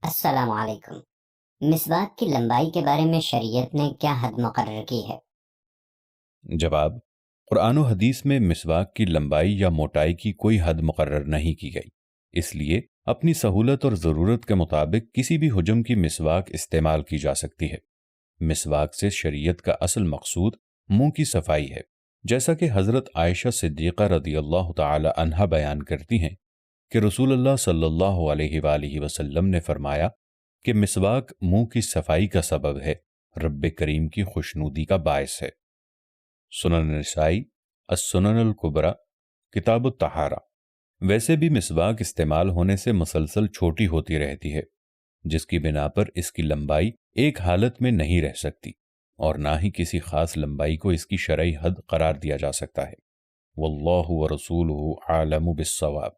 السلام علیکم۔ مسواک کی لمبائی کے بارے میں شریعت نے کیا حد مقرر کی ہے؟ جواب: قرآن و حدیث میں مسواک کی لمبائی یا موٹائی کی کوئی حد مقرر نہیں کی گئی، اس لیے اپنی سہولت اور ضرورت کے مطابق کسی بھی حجم کی مسواک استعمال کی جا سکتی ہے۔ مسواک سے شریعت کا اصل مقصود منہ کی صفائی ہے، جیسا کہ حضرت عائشہ صدیقہ رضی اللہ تعالی عنہا بیان کرتی ہیں کہ رسول اللہ صلی اللہ علیہ وآلہ وسلم نے فرمایا کہ مسواک منہ کی صفائی کا سبب ہے، رب کریم کی خوشنودی کا باعث ہے۔ سنن نسائی السنن الکبریٰ کتاب الطہارہ۔ ویسے بھی مسواک استعمال ہونے سے مسلسل چھوٹی ہوتی رہتی ہے، جس کی بنا پر اس کی لمبائی ایک حالت میں نہیں رہ سکتی، اور نہ ہی کسی خاص لمبائی کو اس کی شرعی حد قرار دیا جا سکتا ہے۔ واللہ ورسولہ اعلم بالصواب۔